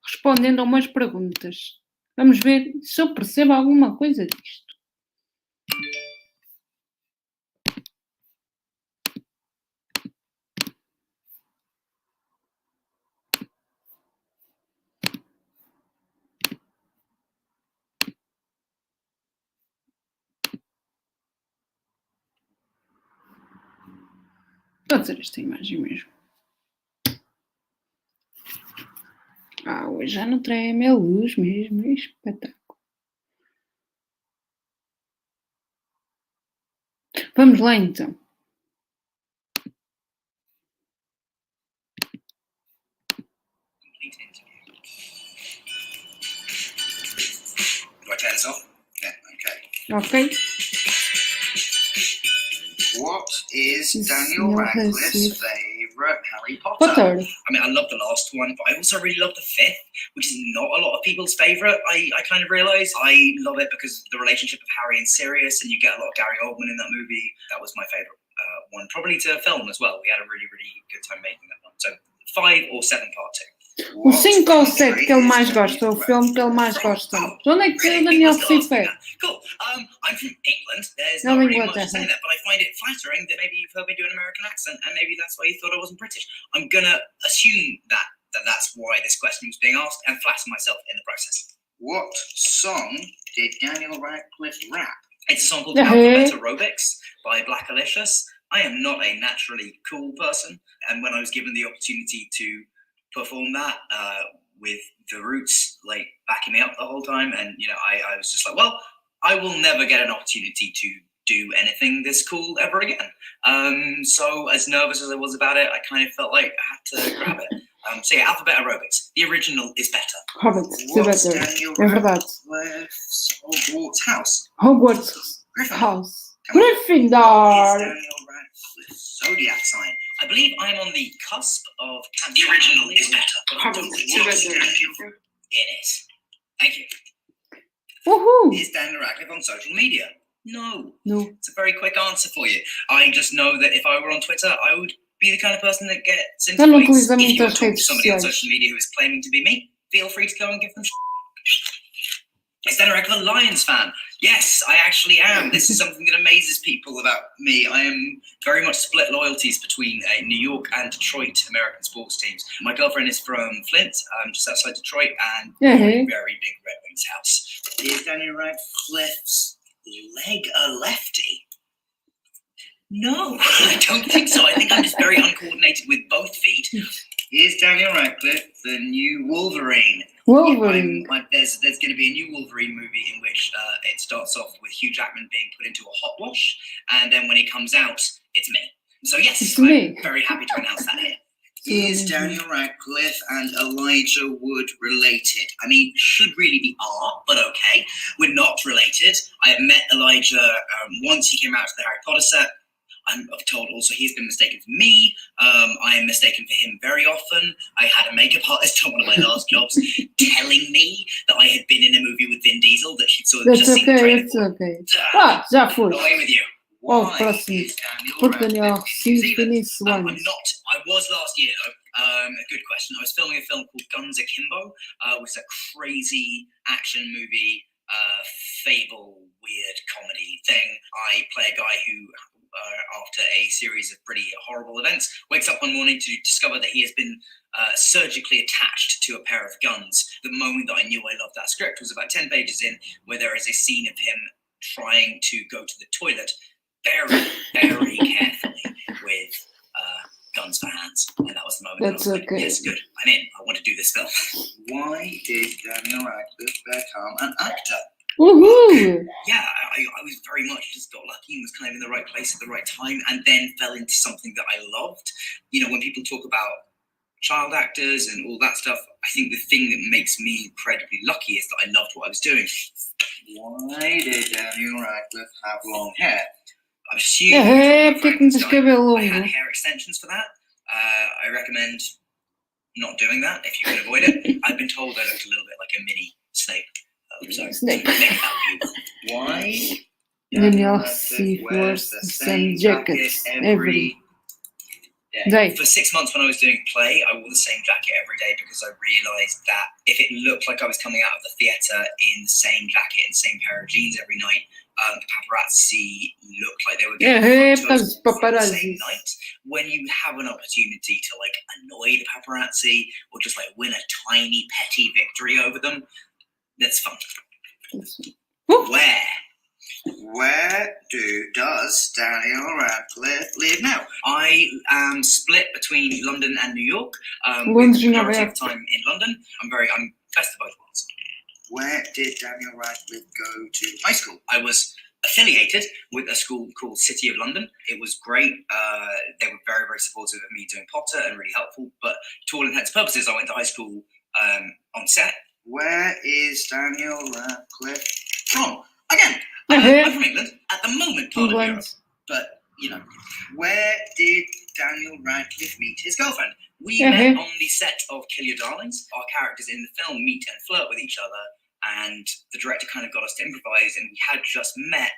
respondendo a umas perguntas. Vamos ver se eu percebo alguma coisa disto. Vou dizer esta imagem mesmo. Hoje já não treme, é luz mesmo, é espetáculo. Vamos lá então. Do I turn this off? Yeah, okay. Ok. What is Daniel Radcliffe's favourite Harry Potter? Potter. I mean, I love the last one, but I also really love the fifth, which is not a lot of people's favourite. I kind of realise. I love it because of the relationship of Harry and Sirius, and you get a lot of Gary Oldman in that movie. That was my favourite one, probably to film as well. We had a really, really good time making that one. So 5 or 7 part 2. O 5 ou o 7 que ele mais gosta, o filme que ele mais gosta. De onde é que o Daniel Radcliffe é? Cool. I'm from England. There's No, not really England, much to say that, but I find it flattering that maybe you've heard me do an American accent, and maybe that's why you thought I wasn't British. I'm gonna assume that's why this question was being asked, and flatter myself in the process. What song did Daniel Radcliffe rap? It's a song called Alphabet Aerobics by Black Alicious. I am not a naturally cool person, and when I was given the opportunity to perform that with the Roots like backing me up the whole time, and I was just like, well, I will never get an opportunity to do anything this cool ever again. So as nervous as I was about it, I kind of felt like I had to grab it. So yeah, Alphabet Aerobics. The original is better. What's Daniel Radcliffe's Hogwarts house? Hogwarts house. Gryffindor. Daniel Radcliffe's zodiac sign. I believe I'm on the cusp of Cancer. The original is better, but I don't think it's Daniel in it. Thank you. Woohoo! Is Daniel Radcliffe on social media? No. It's a very quick answer for you. I just know that if I were on Twitter, I would be the kind of person that gets into fights. If you want to talk to somebody on social media who is claiming to be me, feel free to go and give them Is Daniel Radcliffe a Lions fan? Yes, I actually am. This is something that amazes people about me. I am very much split loyalties between New York and Detroit American sports teams. My girlfriend is from Flint, just outside Detroit, and very big Red Wings house. Is Daniel Radcliffe's leg a lefty? No, I don't think so. I think I'm just very uncoordinated with both feet. Is Daniel Radcliffe the new Wolverine? Wolverine. There's going to be a new Wolverine movie in which it starts off with Hugh Jackman being put into a hot wash, and then when he comes out, it's me. So yes, I'm very happy to announce that here. Is Daniel Radcliffe and Elijah Wood related? I mean, should really be are, but okay. We're not related. I have met Elijah once he came out to the Harry Potter set. I'm told also he's been mistaken for me. I am mistaken for him very often. I had a makeup artist on one of my last jobs telling me that I had been in a movie with Vin Diesel that she'd seen the trailer. That's okay. Já foi. Away with you. Próximo. Porque Daniel Radcliffe I'm not. I was last year though. A good question. I was filming a film called Guns Akimbo, which is a crazy action movie, fable, weird comedy thing. I play a guy who, after a series of pretty horrible events, wakes up one morning to discover that he has been surgically attached to a pair of guns. The moment that I knew I loved that script was about 10 pages in, where there is a scene of him trying to go to the toilet very, very carefully with guns for hands. And that was the moment. That's I was okay. Like, yes, good. I'm in. I want to do this film. Why did Daniel Radcliffe become an actor? Woohoo! Yeah, I was very much just got lucky and was kind of in the right place at the right time, and then fell into something that I loved. When people talk about child actors and all that stuff, I think the thing that makes me incredibly lucky is that I loved what I was doing. Why did Daniel Radcliffe have long hair? I'm assuming I had hair extensions for that. I recommend not doing that if you can avoid it. I've been told I looked a little bit like a mini Snape. Snape. Why? Daniel Radcliffe wears the same jacket every Day. For 6 months when I was doing play, I wore the same jacket every day because I realised that if it looked like I was coming out of the theatre in the same jacket and same pair of jeans every night, the paparazzi looked like they were getting Epa, os photos the paparazzis. same night. When you have an opportunity to like annoy the paparazzi or just like win a tiny petty victory over them, that's fun. Where does Daniel Radcliffe live now? I am split between London and New York. With the majority of time in London. I'm best of both worlds. Where did Daniel Radcliffe go to high school? I was affiliated with a school called City of London. It was great. They were very, very supportive of me doing Potter and really helpful. But to all intents and purposes, I went to high school on set. Where is Daniel Radcliffe from? Again, I'm from England. At the moment, part of Europe. But, you know, where did Daniel Radcliffe meet his girlfriend? We met on the set of Kill Your Darlings. Our characters in the film meet and flirt with each other, and the director kind of got us to improvise, and we had just met.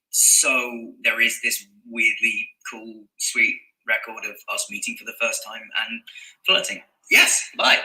So there is this weirdly cool, sweet record of us meeting for the first time and flirting. Yes, bye.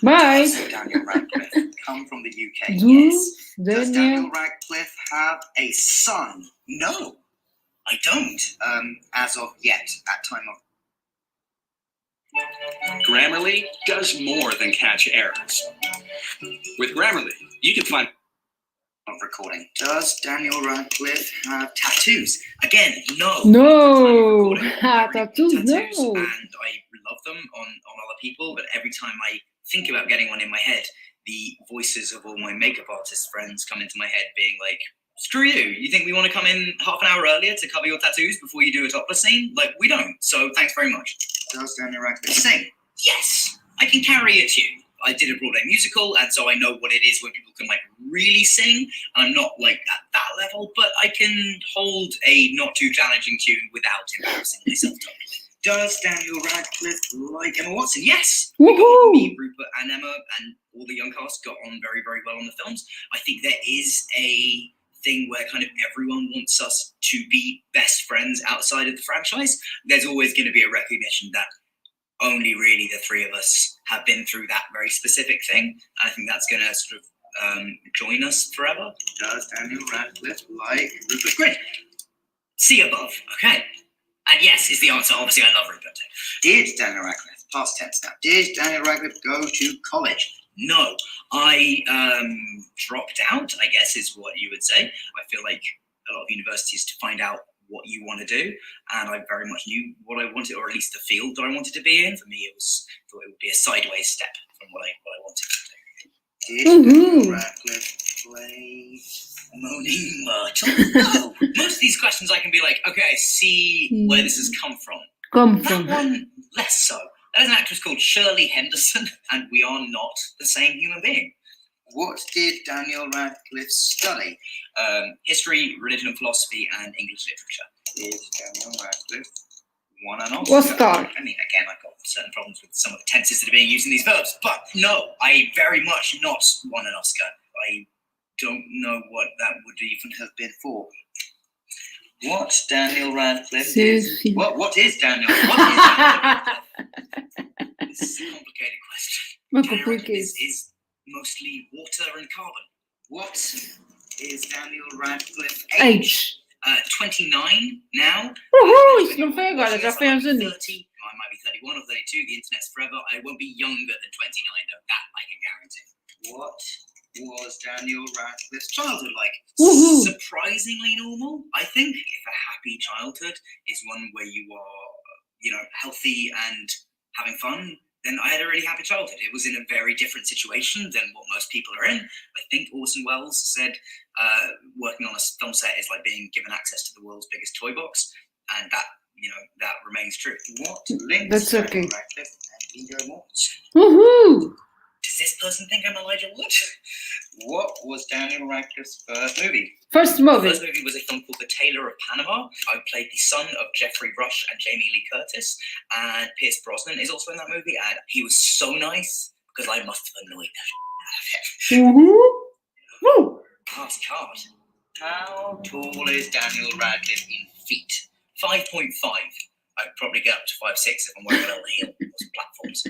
Bye. Does Daniel Radcliffe come from the UK? Do Yes. Does Daniel- Daniel Radcliffe have a son? No, I don't. As of yet, at time of. Grammarly does more than catch errors. With Grammarly, you can find Of recording. Does Daniel Radcliffe have tattoos? Again, no. No. At the time of recording, Ha, I'm very tattoos, into tattoos, no. and I love them on other people, but every time I think about getting one in my head, the voices of all my makeup artist friends come into my head being like, screw you, you think we want to come in half an hour earlier to cover your tattoos before you do a topless scene? Like, we don't, so thanks very much. Does Daniel Radcliffe sing? Yes, I can carry a tune. I did a Broadway musical, and so I know what it is when people can like really sing. And I'm not like at that level, but I can hold a not too challenging tune without embarrassing myself totally. Does Daniel Radcliffe like Emma Watson? Yes. Woohoo! Me, Rupert, and Emma, and all the young cast got on very, very well on the films. I think there is a thing where kind of everyone wants us to be best friends outside of the franchise. There's always going to be a recognition that only really the three of us have been through that very specific thing. I think that's going to sort of join us forever. Does Daniel Radcliffe like Rupert Grint? See above, okay. And yes is the answer. Obviously, I love Rupert. Did Daniel Radcliffe, past tense now, did Daniel Radcliffe go to college? No, I dropped out, I guess is what you would say. I feel like a lot of universities to find out what you want to do, and I very much knew what I wanted, or at least the field that I wanted to be in. For me, it would be a sideways step from what I wanted to do. Did Daniel Radcliffe play Moaning Myrtle? No. Most of these questions I can be like, okay, I see where this has come from. That one, less so. There's an actress called Shirley Henderson, and we are not the same human being. What did Daniel Radcliffe study? History, religion and philosophy, and English literature. Did Daniel Radcliffe won an Oscar? Oscar. I mean, again, I've got certain problems with some of the tenses that are being used in these verbs, but no, I very much not won an Oscar. I don't know what that would even have been for. What Daniel Radcliffe is? What is Daniel? Radcliffe? This is a complicated question. Daniel Radcliffe is mostly water and carbon. What is Daniel Radcliffe age? 29 now. Isso não foi agora, já foi há uns anos. 30. I might be 31 or 32. The internet's forever. I won't be younger than 29 though. That I can guarantee. What was Daniel Radcliffe's childhood like? Surprisingly normal, I think. If a happy childhood is one where you are, healthy and having fun, then I had a really happy childhood. It was in a very different situation than what most people are in. I think Orson Welles said working on a film set is like being given access to the world's biggest toy box, and that remains true. What links Daniel Radcliffe and Viggo Mortensen? Does this person think I'm Elijah Wood? What was Daniel Radcliffe's first movie? First movie. The first movie was a film called The Tailor of Panama. I played the son of Jeffrey Rush and Jamie Lee Curtis, and Pierce Brosnan is also in that movie, and he was so nice because I must have annoyed the shit out of him. Pass card. How tall is Daniel Radcliffe in feet? 5.5. I'd probably get up to 5'6" if I'm wearing a little heel or some platforms.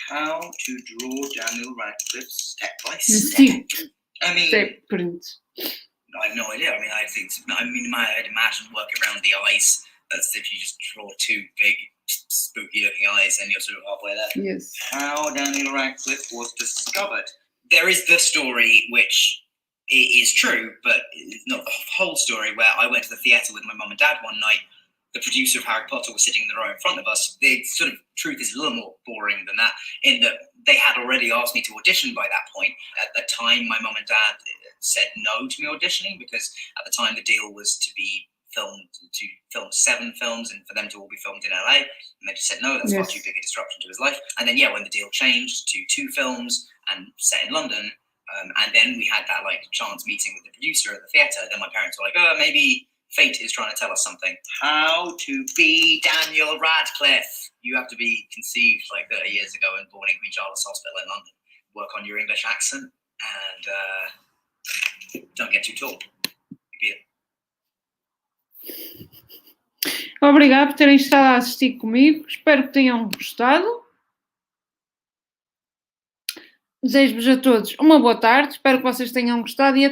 How to draw Daniel Radcliffe step by step. Sim, I mean, pronto. I have no idea. I mean, I'd imagine working around the eyes. That's if you just draw two big, spooky-looking eyes, and you're sort of halfway there. Yes. How Daniel Radcliffe was discovered. There is the story, which is true, but it's not the whole story, where I went to the theatre with my mum and dad one night. The producer of Harry Potter was sitting in the row in front of us. The sort of truth is a little more boring than that, in that they had already asked me to audition by that point. At the time, my mum and dad said no to me auditioning, because at the time the deal was to film 7 films and for them to all be filmed in LA. And they just said no, that's far too big a disruption to his life. And then, when the deal changed to 2 films and set in London, and then we had that chance meeting with the producer at the theatre, then my parents were like, oh, maybe fate is trying to tell us something. How to be Daniel Radcliffe. You have to be conceived 30 years ago and born in Queen Charles Hospital in London. Work on your English accent and don't get too tall. Obrigado por terem estado a assistir comigo. Espero que tenham gostado. Desejo-vos a todos uma boa tarde. Espero que vocês tenham gostado e